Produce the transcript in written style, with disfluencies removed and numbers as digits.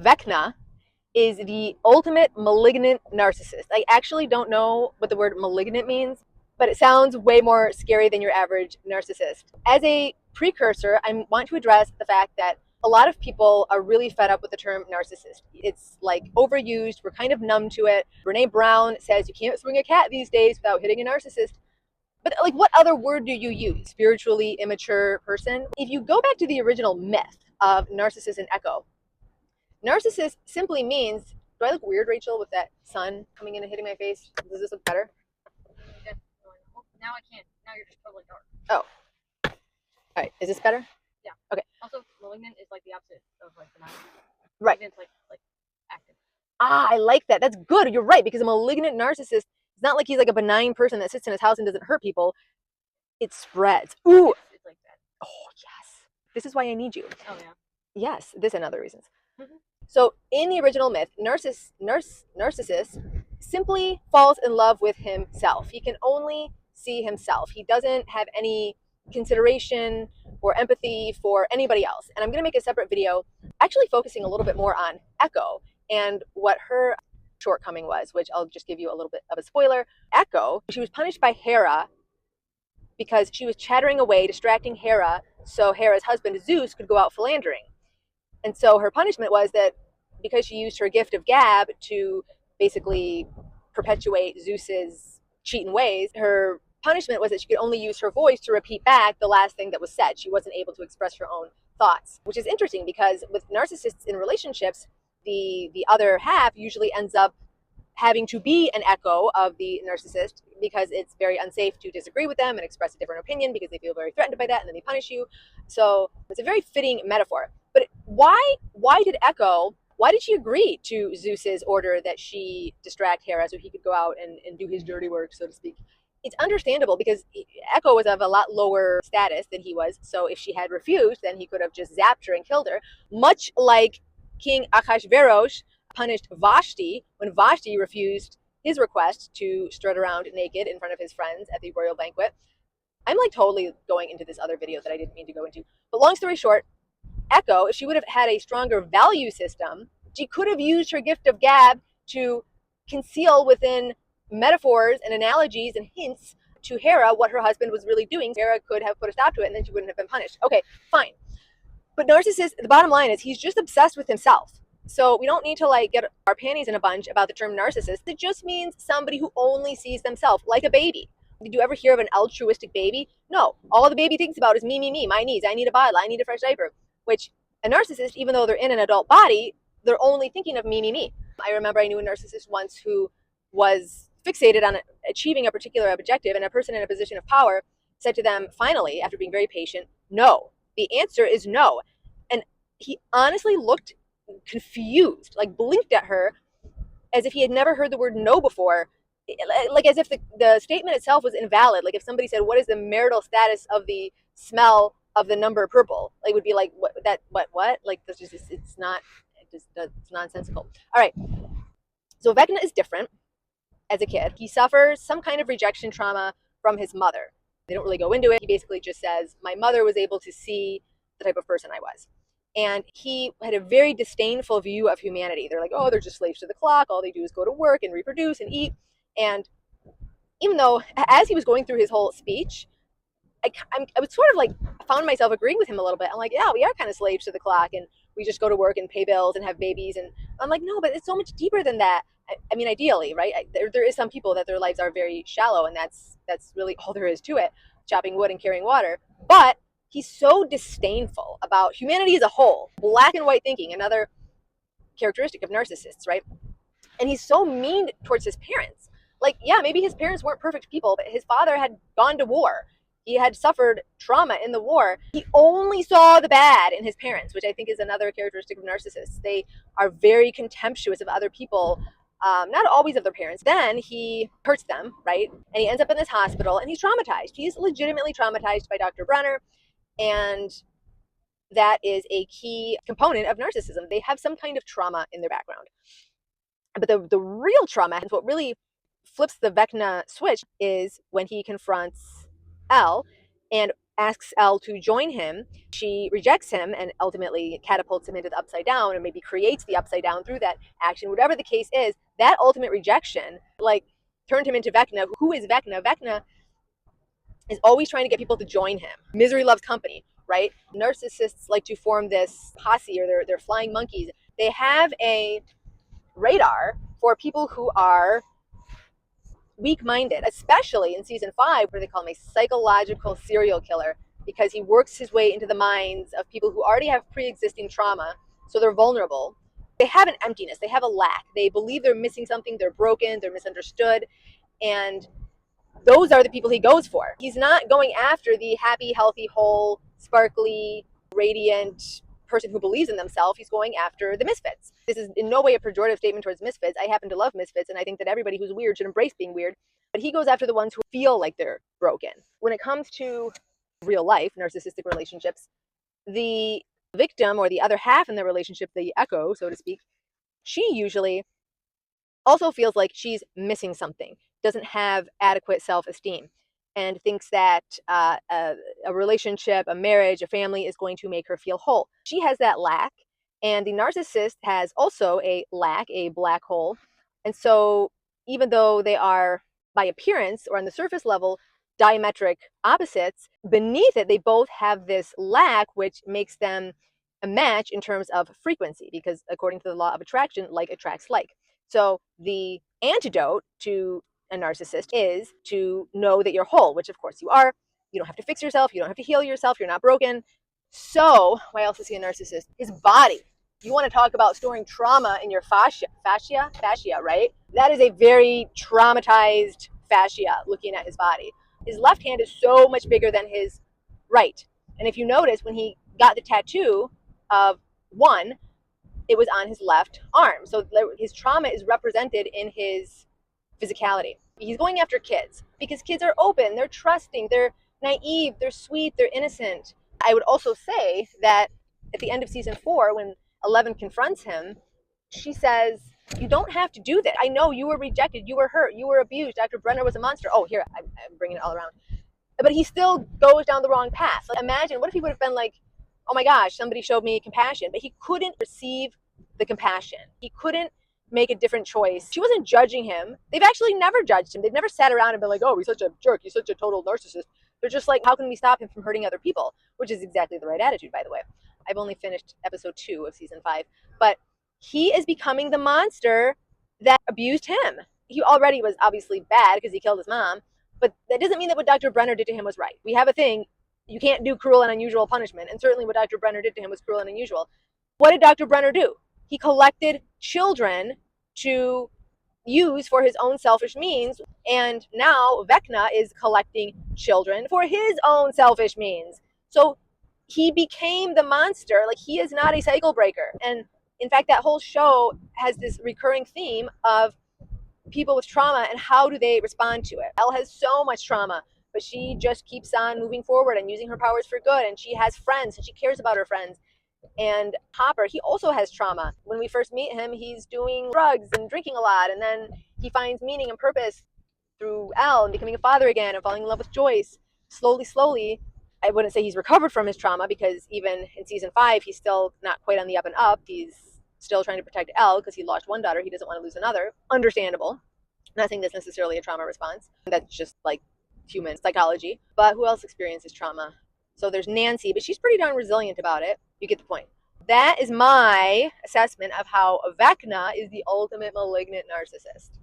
Vecna is the ultimate malignant narcissist. I actually don't know what the word malignant means, but it sounds way more scary than your average narcissist. As a precursor, I want to address the fact that a lot of people are really fed up with the term narcissist. It's like overused. We're kind of numb to it. Brene Brown says you can't swing a cat these days without hitting a narcissist. But like, what other word do you use? Spiritually immature person? If you go back to the original myth of Narcissus and Echo, narcissist simply means, do I look weird, Rachel, with that sun coming in and hitting my face? Does this look better? Now I can't. Now you're just totally dark. Oh. All right. Is this better? Yeah. Okay. Also, malignant is like the opposite of like benign. Right. Malignant's like active. Ah, I like that. That's good. You're right, because a malignant narcissist, it's not like he's like a benign person that sits in his house and doesn't hurt people. It spreads. Ooh. It's like that. Oh, yes. This is why I need you. Oh, yeah. Yes, this and other reasons. So in the original myth, Narcissus simply falls in love with himself. He can only see himself. He doesn't have any consideration or empathy for anybody else. And I'm going to make a separate video actually focusing a little bit more on Echo and what her shortcoming was, which I'll just give you a little bit of a spoiler. Echo, she was punished by Hera because she was chattering away, distracting Hera, so Hera's husband Zeus could go out philandering. And so her punishment was that because she used her gift of gab to basically perpetuate Zeus's cheating ways, her punishment was that she could only use her voice to repeat back the last thing that was said. She wasn't able to express her own thoughts, which is interesting because with narcissists in relationships, the other half usually ends up having to be an echo of the narcissist because it's very unsafe to disagree with them and express a different opinion because they feel very threatened by that and then they punish you. So it's a very fitting metaphor. But why did she agree to Zeus's order that she distract Hera so he could go out and do his dirty work, so to speak? It's understandable because Echo was of a lot lower status than he was. So if she had refused, then he could have just zapped her and killed her, much like King Ahasuerus punished Vashti when Vashti refused his request to strut around naked in front of his friends at the royal banquet. I'm like totally going into this other video that I didn't mean to go into. But long story short, Echo, if she would have had a stronger value system, she could have used her gift of gab to conceal within metaphors and analogies and hints to Hera what her husband was really doing. Hera could have put a stop to it and then she wouldn't have been punished. Okay, fine. But narcissist, the bottom line is he's just obsessed with himself. So we don't need to like get our panties in a bunch about the term narcissist. It just means somebody who only sees themselves, like a baby. Did you ever hear of an altruistic baby? No. All the baby thinks about is me, my needs. I need a bottle. I need a fresh diaper. Which a narcissist, even though they're in an adult body, they're only thinking of me. I remember I knew a narcissist once who was fixated on achieving a particular objective, and a person in a position of power said to them, finally, after being very patient, no. The answer is no. And he honestly looked confused, like blinked at her as if he had never heard the word no before, like as if the statement itself was invalid. Like if somebody said, what is the marital status of the smell of the number purple? Like would be like, what? Like this just, it's nonsensical. All right. So Vecna is different as a kid. He suffers some kind of rejection trauma from his mother. They don't really go into it. He basically just says, my mother was able to see the type of person I was. And he had a very disdainful view of humanity. They're like, oh, they're just slaves to the clock. All they do is go to work and reproduce and eat. And even though, as he was going through his whole speech, I was sort of like found myself agreeing with him a little bit. I'm like, yeah, we are kind of slaves to the clock, and we just go to work and pay bills and have babies. And I'm like, no, but it's so much deeper than that. I mean, ideally, right? There is some people that their lives are very shallow, and that's really all there is to it, chopping wood and carrying water. But he's so disdainful about humanity as a whole, black and white thinking, another characteristic of narcissists, right? And he's so mean towards his parents. Like, yeah, maybe his parents weren't perfect people, but his father had gone to war. He had suffered trauma in the war. He only saw the bad in his parents, which I think is another characteristic of narcissists. They are very contemptuous of other people, not always of their parents. Then he hurts them, right? And he ends up in this hospital and he's traumatized. He's legitimately traumatized by Dr. Brenner. And that is a key component of narcissism. They have some kind of trauma in their background. But the real trauma, what really flips the Vecna switch, is when he confronts Elle. And asks Elle to join him. She rejects him and ultimately catapults him into the upside down, or maybe creates the upside down through that action. Whatever the case is, that ultimate rejection, like, turned him into Vecna. Who is Vecna? Vecna is always trying to get people to join him. Misery loves company, right? Narcissists like to form this posse, or they're flying monkeys. They have a radar for people who are weak-minded, especially in season 5, where they call him a psychological serial killer, because he works his way into the minds of people who already have pre-existing trauma, so they're vulnerable. They have an emptiness, they have a lack, they believe they're missing something, they're broken, they're misunderstood, and those are the people he goes for. He's not going after the happy, healthy, whole, sparkly, radiant person who believes in themselves. He's going after the misfits. This is in no way a pejorative statement towards misfits. I happen to love misfits, and I think that everybody who's weird should embrace being weird. But he goes after the ones who feel like they're broken. When it comes to real life narcissistic relationships, the victim, or the other half in the relationship, the echo, so to speak, she usually also feels like she's missing something, doesn't have adequate self-esteem, and thinks that a relationship, a marriage, a family is going to make her feel whole. She has that lack, and the narcissist has also a lack, a black hole. And so even though they are, by appearance or on the surface level, diametric opposites, beneath it they both have this lack, which makes them a match in terms of frequency, because according to the law of attraction, like attracts like. So the antidote to a narcissist is to know that you're whole, which of course you are. You don't have to fix yourself. You don't have to heal yourself. You're not broken. So why else is he a narcissist? His body. You want to talk about storing trauma in your fascia, right? That is a very traumatized fascia looking at his body. His left hand is so much bigger than his right. And if you notice, when he got the tattoo of one, it was on his left arm. So his trauma is represented in his physicality. He's going after kids because kids are open, they're trusting, they're naive, they're sweet, they're innocent. I would also say that at the end of season 4, when 11 confronts him, she says, you don't have to do that. I know you were rejected, you were hurt, you were abused, Dr. Brenner was a monster. Oh, here, I'm bringing it all around. But he still goes down the wrong path. Like, imagine, what if he would have been like, oh my gosh, somebody showed me compassion, but he couldn't receive the compassion. He couldn't make a different choice. She wasn't judging him. They've actually never judged him. They've never sat around and been like, oh, he's such a jerk, he's such a total narcissist. They're just like, how can we stop him from hurting other people? Which is exactly the right attitude, by the way. I've only finished episode 2 of season 5. But he is becoming the monster that abused him. He already was obviously bad because he killed his mom, but that doesn't mean that what Dr. Brenner did to him was right. We have a thing, you can't do cruel and unusual punishment, and certainly what Dr. Brenner did to him was cruel and unusual. What did Dr. Brenner do? He collected children to use for his own selfish means, and now Vecna is collecting children for his own selfish means. So he became the monster. Like, he is not a cycle breaker. And in fact, that whole show has this recurring theme of people with trauma and how do they respond to it. Elle has so much trauma, but she just keeps on moving forward and using her powers for good, and she has friends and she cares about her friends. And Hopper, he also has trauma. When we first meet him, he's doing drugs and drinking a lot, and then he finds meaning and purpose through Elle and becoming a father again and falling in love with Joyce. Slowly, I wouldn't say he's recovered from his trauma, because even in season 5, he's still not quite on the up and up. He's still trying to protect Elle because he lost one daughter. He doesn't want to lose another. Understandable. I'm not saying that's necessarily a trauma response. That's just like human psychology. But who else experiences trauma? So there's Nancy, but she's pretty darn resilient about it. You get the point. That is my assessment of how Vecna is the ultimate malignant narcissist.